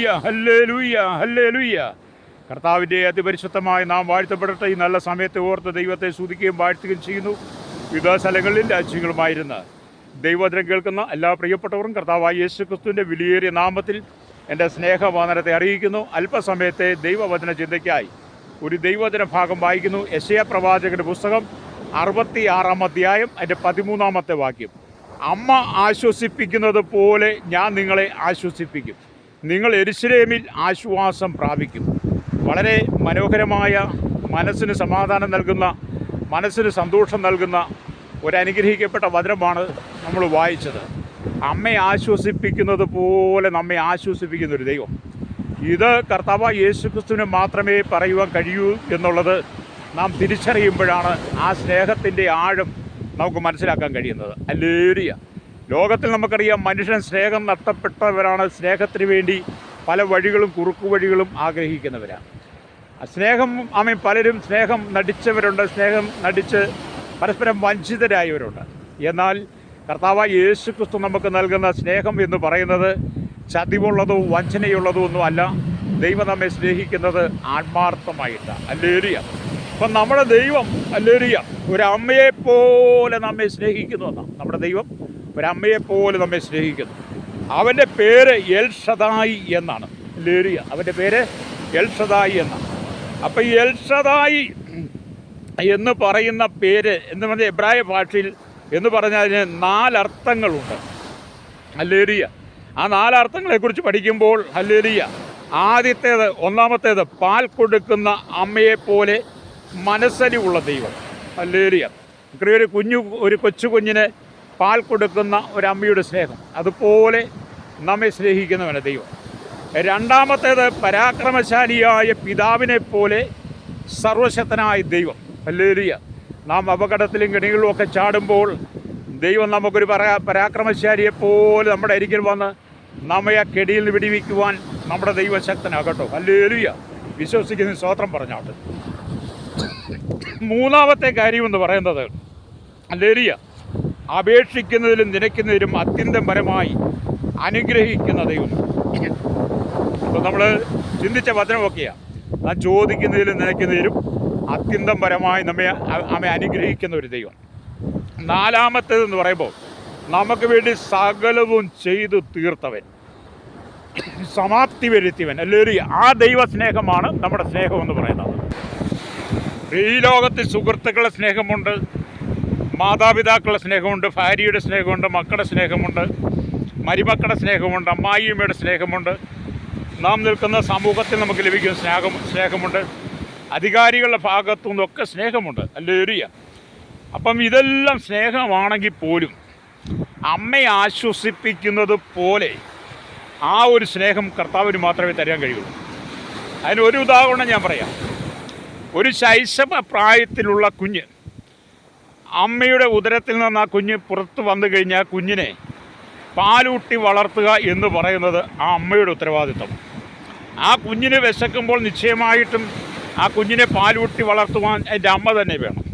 Hallelujah, hallelujah, hallelujah. കർത്താവിൻ്റെ അതിപരിശുദ്ധമായി നാം വാഴ്ത്തപ്പെടട്ടെ. ഈ നല്ല സമയത്തെ ഓർത്ത് ദൈവത്തെ സ്തുതിക്കുകയും വാഴ്ത്തുകയും ചെയ്യുന്നു. വിവിധ സ്ഥലങ്ങളിൽ രാജ്യങ്ങളുമായിരുന്ന ദൈവവചനം കേൾക്കുന്ന എല്ലാ പ്രിയപ്പെട്ടവരും കർത്താവായ യേശു ക്രിസ്തുവിൻ്റെ വിലയേറിയ നാമത്തിൽ എൻ്റെ സ്നേഹവന്ദനത്തെ അറിയിക്കുന്നു. അല്പസമയത്തെ ദൈവവചന ചിന്തയ്ക്കായി ഒരു ദൈവവചന ഭാഗം വായിക്കുന്നു. യെശയ്യാ പ്രവാചകന്റെ പുസ്തകം 66-ാം അധ്യായം അതിൻ്റെ 13-ാമത്തെ വാക്യം. അമ്മ ആശ്വസിപ്പിക്കുന്നത് പോലെ ഞാൻ നിങ്ങളെ ആശ്വസിപ്പിക്കും, നിങ്ങൾ യെരൂശലേമിൽ ആശ്വാസം പ്രാപിക്കും. വളരെ മനോഹരമായ, മനസ്സിന് സമാധാനം നൽകുന്ന, മനസ്സിന് സന്തോഷം നൽകുന്ന ഒരനുഗ്രഹിക്കപ്പെട്ട വചനമാണ് നമ്മൾ വായിച്ചത്. അമ്മയെ ആശ്വസിപ്പിക്കുന്നത് പോലെ നമ്മെ ആശ്വസിപ്പിക്കുന്നൊരു ദൈവം. ഇത് കർത്താവായ യേശു ക്രിസ്തുവിന് മാത്രമേ പറയുവാൻ കഴിയൂ എന്നുള്ളത് നാം തിരിച്ചറിയുമ്പോഴാണ് ആ സ്നേഹത്തിൻ്റെ ആഴം നമുക്ക് മനസ്സിലാക്കാൻ കഴിയുന്നത്. ഹല്ലേലൂയ. ലോകത്തിൽ നമുക്കറിയാം, മനുഷ്യൻ സ്നേഹം നഷ്ടപ്പെട്ടവരാണ്. സ്നേഹത്തിന് വേണ്ടി പല വഴികളും കുറുക്കു വഴികളും ആഗ്രഹിക്കുന്നവരാണ്. പലരും സ്നേഹം നടിച്ചവരുണ്ട്, സ്നേഹം നടിച്ച് പരസ്പരം വഞ്ചിതരായവരുണ്ട്. എന്നാൽ കർത്താവായ യേശു ക്രിസ്തു നമുക്ക് നൽകുന്ന സ്നേഹം എന്ന് പറയുന്നത് ചതിവുള്ളതോ വഞ്ചനയുള്ളതോ ഒന്നും അല്ല. ദൈവം നമ്മെ സ്നേഹിക്കുന്നത് ആത്മാർത്ഥമായിട്ടാണ്. ഹല്ലേലൂയ. അപ്പം നമ്മുടെ ദൈവം, ഹല്ലേലൂയ, ഒരമ്മയെപ്പോലെ നമ്മെ സ്നേഹിക്കുന്നു എന്നാണ്. നമ്മുടെ ദൈവം ഒരമ്മയെപ്പോലെ നമ്മെ സ്നേഹിക്കുന്നു. അവൻ്റെ പേര് എൽ ഷദായി എന്നാണ്. ഹല്ലേലൂയ. അവൻ്റെ പേര് എൽ ഷദായി എന്നാണ്. അപ്പം ഈ എൽ ഷദായി എന്ന് പറയുന്ന പേര് എന്ന് പറഞ്ഞാൽ എബ്രായ ഭാഷയിൽ എന്ന് പറഞ്ഞാൽ അതിന് 4 അർത്ഥങ്ങളുണ്ട്. ഹല്ലേലൂയ. ആ 4 അർത്ഥങ്ങളെക്കുറിച്ച് പഠിക്കുമ്പോൾ, ഹല്ലേലൂയ, ഒന്നാമത്തേത് പാൽ കൊടുക്കുന്ന അമ്മയെപ്പോലെ മനസ്സലിവുള്ള ദൈവം. ഹല്ലേലൂയ. ഒരു കൊച്ചു കുഞ്ഞിന് പാൽ കൊടുക്കുന്ന ഒരമ്മയുടെ സ്നേഹം, അതുപോലെ നമ്മെ സ്നേഹിക്കുന്നവന് ദൈവം. രണ്ടാമത്തേത് പരാക്രമശാലിയായ പിതാവിനെ പോലെ സർവശക്തനായ ദൈവം. ഹല്ലേലൂയ. നാം അപകടത്തിലും കെണികളിലും ഒക്കെ ചാടുമ്പോൾ ദൈവം നമുക്കൊരു പരാക്രമശാലിയെപ്പോലെ നമ്മുടെ അരികിൽ വന്ന് നമ്മെ ആ കെടിയിൽ നിന്ന് വിടിവിക്കുവാൻ നമ്മുടെ ദൈവശക്തനാകട്ടോ. ഹല്ലേലൂയ. വിശ്വസിക്കുന്ന സ്തോത്രം പറഞ്ഞാട്ട്. മൂന്നാമത്തെ കാര്യമെന്ന് പറയുന്നത്, ഹല്ലേലൂയ, അപേക്ഷിക്കുന്നതിലും നിനയ്ക്കുന്നതിലും അത്യന്തം പരമായി അനുഗ്രഹിക്കുന്ന ദൈവം. അപ്പോൾ നമ്മൾ ചിന്തിച്ച വചനമൊക്കെയാണ്. നാം ചോദിക്കുന്നതിലും നിനയ്ക്കുന്നതിലും അത്യന്തം പരമായി നമ്മെ അനുഗ്രഹിക്കുന്ന ഒരു ദൈവം. നാലാമത്തേതെന്ന് പറയുമ്പോൾ, നമുക്ക് വേണ്ടി സകലവും ചെയ്തു തീർത്തവൻ, സമാപ്തി വരുത്തിയവൻ. ഹല്ലേലൂയ. ആ ദൈവസ്നേഹമാണ് നമ്മുടെ സ്നേഹമെന്ന് പറയുന്നത്. ഈ ലോകത്തിൽ സുഹൃത്തുക്കളുടെ സ്നേഹമുണ്ട്, മാതാപിതാക്കളുടെ സ്നേഹമുണ്ട്, ഭാര്യയുടെ സ്നേഹമുണ്ട്, മക്കളുടെ സ്നേഹമുണ്ട്, മരുമക്കളുടെ സ്നേഹമുണ്ട്, അമ്മായിയമ്മയുടെ സ്നേഹമുണ്ട്, നാം നിൽക്കുന്ന സമൂഹത്തിൽ നമുക്ക് ലഭിക്കുന്ന സ്നേഹമുണ്ട്, അധികാരികളുടെ ഭാഗത്തു നിന്നൊക്കെ സ്നേഹമുണ്ട്. ഹല്ലേലൂയ. അപ്പം ഇതെല്ലാം സ്നേഹമാണെങ്കിൽ പോലും അമ്മയെ ആശ്വസിപ്പിക്കുന്നത് പോലെ ആ ഒരു സ്നേഹം കർത്താവിന് മാത്രമേ തരാൻ കഴിയുള്ളൂ. അതിനൊരു ഉദാഹരണം ഞാൻ പറയാം. ഒരു ശൈശവ പ്രായത്തിലുള്ള കുഞ്ഞ്, അമ്മയുടെ ഉദരത്തിൽ നിന്ന് ആ കുഞ്ഞ് പുറത്ത് വന്നു കഴിഞ്ഞാൽ കുഞ്ഞിനെ പാലൂട്ടി വളർത്തുക എന്ന് പറയുന്നത് ആ അമ്മയുടെ ഉത്തരവാദിത്വം. ആ കുഞ്ഞിന് വിശക്കുമ്പോൾ നിശ്ചയമായിട്ടും ആ കുഞ്ഞിനെ പാലൂട്ടി വളർത്തുവാൻ അതിൻ്റെ അമ്മ തന്നെ വേണം.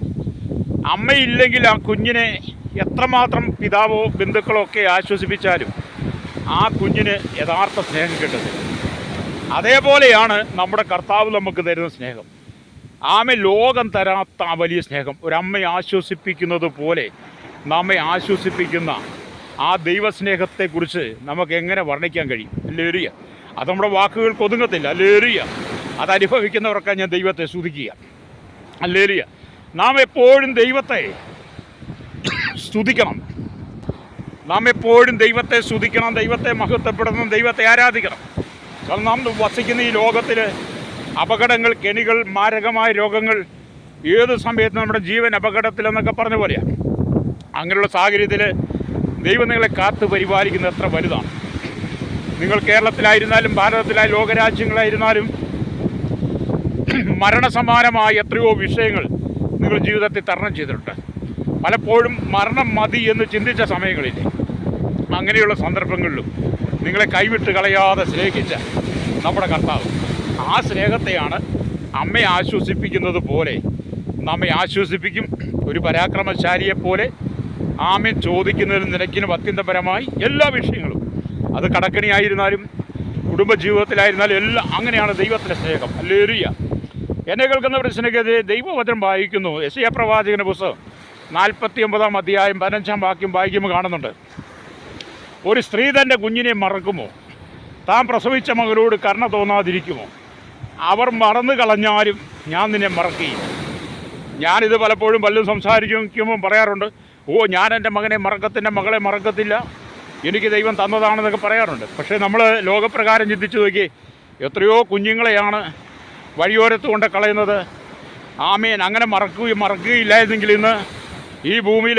അമ്മയില്ലെങ്കിൽ ആ കുഞ്ഞിനെ എത്രമാത്രം പിതാവോ ബന്ധുക്കളോ ഒക്കെ ആശ്വസിപ്പിച്ചാലും ആ കുഞ്ഞിന് യഥാർത്ഥ സ്നേഹം കിട്ടുന്നില്ല. അതേപോലെയാണ് നമ്മുടെ കർത്താവ് നമുക്ക് തരുന്ന സ്നേഹം. ലോകം തരാത്ത ആ വലിയ സ്നേഹം, ഒരമ്മയെ ആശ്വസിപ്പിക്കുന്നത് പോലെ നമ്മെ ആശ്വസിപ്പിക്കുന്ന ആ ദൈവസ്നേഹത്തെക്കുറിച്ച് നമുക്ക് എങ്ങനെ വർണ്ണിക്കാൻ കഴിയും? ഹല്ലേലൂയ. അത് നമ്മുടെ വാക്കുകൾക്ക് ഒതുങ്ങത്തില്ല. ഹല്ലേലൂയ. അതനുഭവിക്കുന്നവർക്ക് ഞാൻ ദൈവത്തെ സ്തുതിക്കുക. ഹല്ലേലൂയ. നാം എപ്പോഴും ദൈവത്തെ സ്തുതിക്കണം. നാം എപ്പോഴും ദൈവത്തെ സ്തുതിക്കണം, ദൈവത്തെ മഹത്വപ്പെടണം, ദൈവത്തെ ആരാധിക്കണം. കാരണം നാം വസിക്കുന്ന ഈ ലോകത്തിൽ അപകടങ്ങൾ, കെണികൾ, മാരകമായ രോഗങ്ങൾ, ഏത് സമയത്ത് നമ്മുടെ ജീവൻ അപകടത്തിലെന്നൊക്കെ പറഞ്ഞ പോലെയാണ്. അങ്ങനെയുള്ള സാഹചര്യത്തിൽ ദൈവം നിങ്ങളെ കാത്തു പരിപാലിക്കുന്നത് എത്ര വലുതാണ്. നിങ്ങൾ കേരളത്തിലായിരുന്നാലും ഭാരതത്തിലായ ലോകരാജ്യങ്ങളായിരുന്നാലും മരണസമാനമായ എത്രയോ വിഷയങ്ങൾ നിങ്ങൾ ജീവിതത്തിൽ തരണം ചെയ്തിട്ടുണ്ട്. പലപ്പോഴും മരണം മതി എന്ന് ചിന്തിച്ച സമയങ്ങളില്ലേ, അങ്ങനെയുള്ള സന്ദർഭങ്ങളിലും നിങ്ങളെ കൈവിട്ട് കളയാതെ സ്നേഹിച്ച നമ്മുടെ കർത്താവ്, ആ സ്നേഹത്തെയാണ് അമ്മയെ ആശ്വസിപ്പിക്കുന്നത് പോലെ നമ്മെ ആശ്വസിപ്പിക്കും. ഒരു പരാക്രമശാലിയെപ്പോലെ ആമെ ചോദിക്കുന്നതിനും നിനക്കിനും അത്യന്തപരമായി എല്ലാ വിഷയങ്ങളും, അത് കടക്കണിയായിരുന്നാലും കുടുംബജീവിതത്തിലായിരുന്നാലും എല്ലാം അങ്ങനെയാണ് ദൈവത്തിൻ്റെ സ്നേഹം. ഹല്ലേലൂയ. എന്നെ കേൾക്കുന്നവരുടെ സ്നേഹത്തെ ദൈവവചനം വായിക്കുന്നു. യെശയ്യാ പ്രവാചകന്റെ പുസ്തകം 49-ാം അധ്യായം 15-ാം വാക്യം വായിക്കുമ്പോൾ കാണുന്നുണ്ട്, ഒരു സ്ത്രീ തൻ്റെ കുഞ്ഞിനെ മറക്കുമോ? താൻ പ്രസവിച്ച മകനോട് കരുണ തോന്നാതിരിക്കുമോ? അവർ മറന്നു കളഞ്ഞാലും ഞാൻ നിന്നെ മറക്കുകയില്ല. ഞാനിത് പലപ്പോഴും പലരും സംസാരിക്കുമ്പോൾ പറയാറുണ്ട്, ഞാൻ എൻ്റെ മകനെ മറക്കത്തില്ല, മകളെ മറക്കത്തില്ല, എനിക്ക് ദൈവം തന്നതാണെന്നൊക്കെ പറയാറുണ്ട്. പക്ഷേ നമ്മൾ ലോകപ്രകാരം ചിന്തിച്ചു നോക്കി, എത്രയോ കുഞ്ഞുങ്ങളെയാണ് വഴിയോരത്ത് കൊണ്ട് കളയുന്നത്. ആമേൻ. അങ്ങനെ മറക്കുകയില്ലായിരുന്നെങ്കിൽ ഇന്ന് ഈ ഭൂമിയിൽ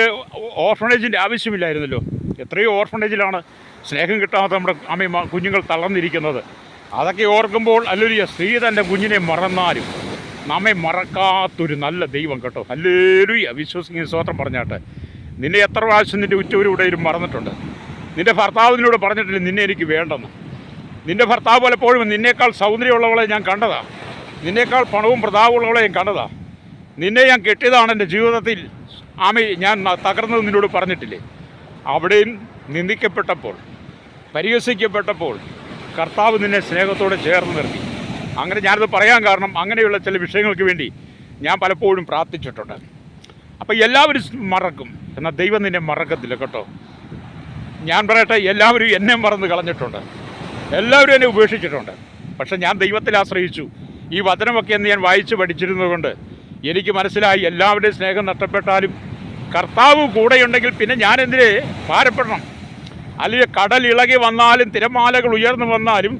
ഓർഫണേജിൻ്റെ ആവശ്യമില്ലായിരുന്നല്ലോ. എത്രയോ ഓർഫണേജിലാണ് സ്നേഹം കിട്ടാത്ത നമ്മുടെ കുഞ്ഞുങ്ങൾ തളർന്നിരിക്കുന്നത്. അതൊക്കെ ഓർക്കുമ്പോൾ ഹല്ലേലൂയ, സ്ത്രീ തൻ്റെ കുഞ്ഞിനെ മറന്നാലും നമ്മെ മറക്കാത്തൊരു നല്ല ദൈവം കേട്ടോ. ഹല്ലേലൂയ. വിശ്വസിക്കുന്ന സ്തോത്രം പറഞ്ഞാട്ടെ. നിന്നെ എത്ര പ്രാവശ്യം നിൻ്റെ ഉറ്റവരൂടെയും മറന്നിട്ടുണ്ട്. നിൻ്റെ ഭർത്താവ് നിന്നോട് പറഞ്ഞിട്ടില്ല നിന്നെ എനിക്ക് വേണ്ടെന്ന്. നിൻ്റെ ഭർത്താവ് പലപ്പോഴും നിന്നേക്കാൾ സൗന്ദര്യമുള്ളവളെ ഞാൻ കണ്ടതാ, നിന്നേക്കാൾ പണവും പ്രതാപമുള്ളവളെ ഞാൻ കണ്ടതാ, നിന്നെ ഞാൻ കെട്ടിയതാണ് എൻ്റെ ജീവിതത്തിൽ ഞാൻ തകർന്നത് നിന്നോട് പറഞ്ഞിട്ടില്ലേ? അവിടെയും നിന്ദിക്കപ്പെട്ടപ്പോൾ, പരിഹസിക്കപ്പെട്ടപ്പോൾ കർത്താവ് നിന്നെ സ്നേഹത്തോടെ ചേർന്ന് നിർത്തി. അങ്ങനെ ഞാനത് പറയാൻ കാരണം അങ്ങനെയുള്ള ചില വിഷയങ്ങൾക്ക് വേണ്ടി ഞാൻ പലപ്പോഴും പ്രാർത്ഥിച്ചിട്ടുണ്ട്. അപ്പോൾ എല്ലാവരും മറക്കും, എന്നാൽ ദൈവം നിന്നെ മറക്കത്തില്ല കേട്ടോ. ഞാൻ പറയട്ടെ, എല്ലാവരും എന്നെ മറന്ന് കളഞ്ഞിട്ടുണ്ട്, എല്ലാവരും എന്നെ ഉപേക്ഷിച്ചിട്ടുണ്ട്. പക്ഷെ ഞാൻ ദൈവത്തിൽ ആശ്രയിച്ചു. ഈ വചനമൊക്കെ എന്ന് ഞാൻ വായിച്ച് പഠിച്ചിരുന്നതുകൊണ്ട് എനിക്ക് മനസ്സിലായി, എല്ലാവരുടെയും സ്നേഹം നഷ്ടപ്പെട്ടാലും കർത്താവ് കൂടെയുണ്ടെങ്കിൽ പിന്നെ ഞാൻ എന്തിനെ ഭാരപ്പെടണം? അല്ലെങ്കിൽ കടൽ ഇളകി വന്നാലും, തിരമാലകൾ ഉയർന്നു വന്നാലും,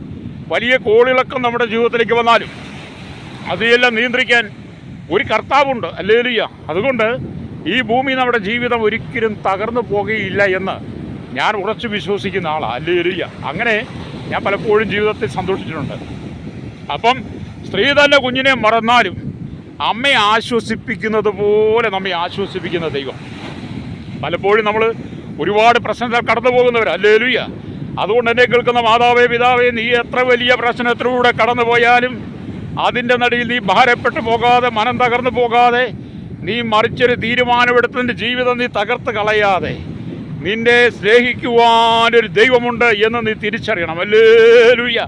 വലിയ കോളിളക്കം നമ്മുടെ ജീവിതത്തിലേക്ക് വന്നാലും അതെല്ലാം നിയന്ത്രിക്കാൻ ഒരു കർത്താവുണ്ട്. ഹല്ലേലൂയ. അതുകൊണ്ട് ഈ ഭൂമി നമ്മുടെ ജീവിതം ഒരിക്കലും തകർന്നു പോകുകയില്ല എന്ന് ഞാൻ ഉറച്ചു വിശ്വസിക്കുന്ന ആളാണ്. ഹല്ലേലൂയ. അങ്ങനെ ഞാൻ പലപ്പോഴും ജീവിതത്തിൽ സന്തോഷിച്ചിട്ടുണ്ട്. അപ്പം സ്ത്രീ തന്നെ കുഞ്ഞിനെ മറന്നാലും അമ്മയെ ആശ്വസിപ്പിക്കുന്നത് പോലെ നമ്മെ ആശ്വസിപ്പിക്കുന്ന ദൈവം. പലപ്പോഴും നമ്മൾ ഒരുപാട് പ്രശ്നങ്ങൾ കടന്നു പോകുന്നവർ. ഹല്ലേലൂയ. അതുകൊണ്ട് എന്നെ കേൾക്കുന്ന മാതാവേ, പിതാവേ, നീ എത്ര വലിയ പ്രശ്നത്തിലൂടെ കടന്നു പോയാലും അതിൻ്റെ നടുവിൽ നീ ഭാരപ്പെട്ടു പോകാതെ, മനം തകർന്നു പോകാതെ, നീ മറിച്ചൊരു തീരുമാനമെടുത്തതിൻ്റെ ജീവിതം നീ തകർത്ത് കളയാതെ, നിന്നെ സ്നേഹിക്കുവാനൊരു ദൈവമുണ്ട് എന്ന് നീ തിരിച്ചറിയണം. ഹല്ലേലൂയ.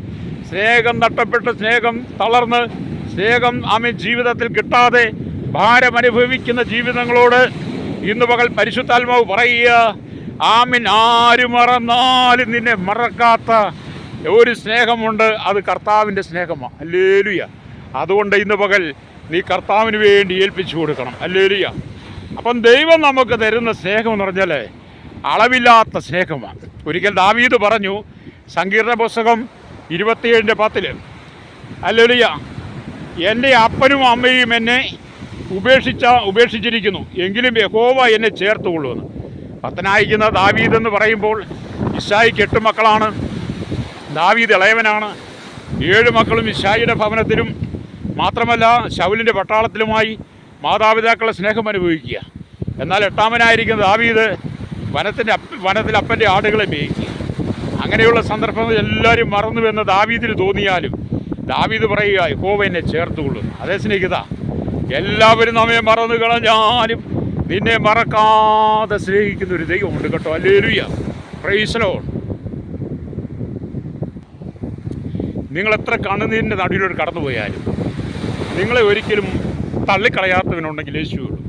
സ്നേഹം നഷ്ടപ്പെട്ട്, സ്നേഹം തളർന്ന്, സ്നേഹം ജീവിതത്തിൽ കിട്ടാതെ ഭാരമനുഭവിക്കുന്ന ജീവിതങ്ങളോട് ഇന്ന് പകൽ പരിശുദ്ധാത്മാവ് പറയുക, ആമീൻ. ആര് മറന്നാലും നിന്നെ മറക്കാത്ത ഒരു സ്നേഹമുണ്ട്, അത് കർത്താവിൻ്റെ സ്നേഹമാണ്. ഹല്ലേലൂയ. അതുകൊണ്ട് ഇന്ന് പകൽ നീ കർത്താവിന് വേണ്ടി ഏൽപ്പിച്ചു കൊടുക്കണം. ഹല്ലേലൂയ. അപ്പം ദൈവം നമുക്ക് തരുന്ന സ്നേഹം എന്ന് പറഞ്ഞാൽ അളവില്ലാത്ത സ്നേഹമാണ്. ഒരിക്കൽ ദാവീദ് പറഞ്ഞു, സങ്കീർത്തന പുസ്തകം 27:10, ഹല്ലേലൂയ, എൻ്റെ അപ്പനും അമ്മയും എന്നെ ഉപേക്ഷിച്ചിരിക്കുന്നു, എങ്കിലും യഹോവ എന്നെ ചേർത്തുകൊള്ളുമെന്ന്. ഭക്തനായിരിക്കുന്ന ദാവീദ് എന്ന് പറയുമ്പോൾ ഇശായിക്ക് 8 മക്കളാണ്. ദാവീദ് ഇളയവനാണ്. 7 മക്കളും ഇശായിയുടെ ഭവനത്തിലും മാത്രമല്ല ശൗലിൻ്റെ പട്ടാളത്തിലുമായി മാതാപിതാക്കളുടെ സ്നേഹം അനുഭവിക്കുക. എന്നാൽ 8ാമനായിരിക്കുന്ന ദാവീദ് വനത്തിൽ അപ്പൻ്റെ ആടുകളെ മേയ്ക്കുക. അങ്ങനെയുള്ള സന്ദർഭങ്ങൾ എല്ലാവരും മറന്നുവെന്ന് ദാവീദിന് തോന്നിയാലും ദാവീദ് പറയുക, യഹോവ എന്നെ ചേർത്തുകൊള്ളും. അതേ സ്നേഹിത, എല്ലാവരും നമ്മെ മറന്നു കളഞ്ഞാലും നിന്നെ മറക്കാതെ സ്നേഹിക്കുന്ന ഒരു ദൈവമുണ്ട് കേട്ടോ. ഹല്ലേലൂയ. Praise the Lord. നിങ്ങൾ എത്ര കണ്ണുനീരിൻ്റെ നടുവിലൂടെ കടന്നുപോയാലും നിങ്ങളെ ഒരിക്കലും തള്ളിക്കളയാത്തവനുണ്ടെങ്കിൽ യേശുവുള്ളൂ.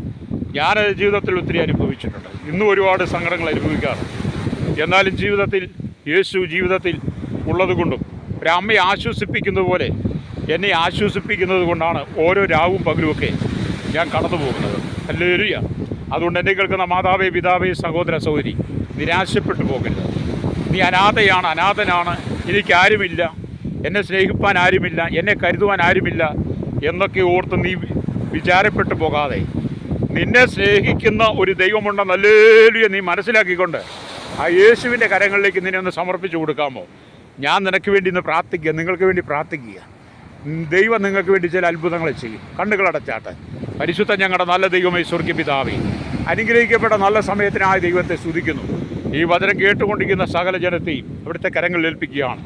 ഞാൻ ജീവിതത്തിൽ ഒത്തിരി അനുഭവിച്ചിട്ടുണ്ട്, ഇന്നും ഒരുപാട് സങ്കടങ്ങൾ അനുഭവിക്കാറുണ്ട്. എന്നാലും യേശു ജീവിതത്തിൽ ഉള്ളതുകൊണ്ടും ഒരമ്മയെ ആശ്വസിപ്പിക്കുന്നത് പോലെ എന്നെ ആശ്വസിപ്പിക്കുന്നത് കൊണ്ടാണ് ഓരോ രാവും പകലുമൊക്കെ ഞാൻ കടന്നു പോകുന്നത്. ഹല്ലേലൂയ. അതുകൊണ്ട് എന്നെ കേൾക്കുന്ന മാതാവേ, പിതാവേ, സഹോദര, സഹോദരി, നിരാശപ്പെട്ടു പോകരുത്. നീ അനാഥനാണ്, എനിക്കാരുമില്ല, എന്നെ സ്നേഹിപ്പാൻ ആരുമില്ല, എന്നെ കരുതുവാൻ ആരുമില്ല എന്നൊക്കെ ഓർത്ത് നീ വിചാരപ്പെട്ടു പോകാതെ നിന്നെ സ്നേഹിക്കുന്ന ഒരു ദൈവമുണ്ടെന്ന് ഹല്ലേലൂയ നീ മനസ്സിലാക്കിക്കൊണ്ട് ആ യേശുവിൻ്റെ കരങ്ങളിലേക്ക് നിന്നെ ഒന്ന് സമർപ്പിച്ചു കൊടുക്കാമോ? ഞാൻ നിനക്ക് വേണ്ടി ഇന്ന് പ്രാർത്ഥിക്കുക, നിങ്ങൾക്ക് വേണ്ടി പ്രാർത്ഥിക്കുക. ദൈവം നിങ്ങൾക്ക് വേണ്ടി ചില അത്ഭുതങ്ങൾ ചെയ്യും. കണ്ണുകളടച്ചാട്ടെ. പരിശുദ്ധ ഞങ്ങളുടെ നല്ല ദൈവമേ, സ്വർഗ്ഗ പിതാവേ, അനുഗ്രഹിക്കപ്പെട്ട നല്ല സമയത്തിനായ ദൈവത്തെ സ്തുതിക്കുന്നു. ഈ വചനം കേട്ടുകൊണ്ടിരിക്കുന്ന സകല ജനത്തെയും അവിടുത്തെ കരങ്ങളിൽ ഏൽപ്പിക്കുകയാണ്.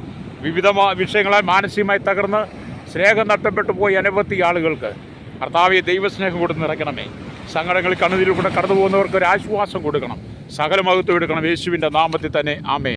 വിവിധ വിഷയങ്ങളാൽ മാനസികമായി തകർന്ന് സ്നേഹം നഷ്ടപ്പെട്ടു പോയി അനവധി ആളുകൾക്ക് കർത്താവെ ദൈവസ്നേഹം കൊടുത്ത് നിറയ്ക്കണമേ. സങ്കടങ്ങളിൽ കണ്ണുനീരിൽ കൂടെ കടന്നു പോകുന്നവർക്ക് ഒരു ആശ്വാസം കൊടുക്കണം. സകല മഹത്വം എടുക്കണം. യേശുവിൻ്റെ നാമത്തിൽ തന്നെ ആമേൻ.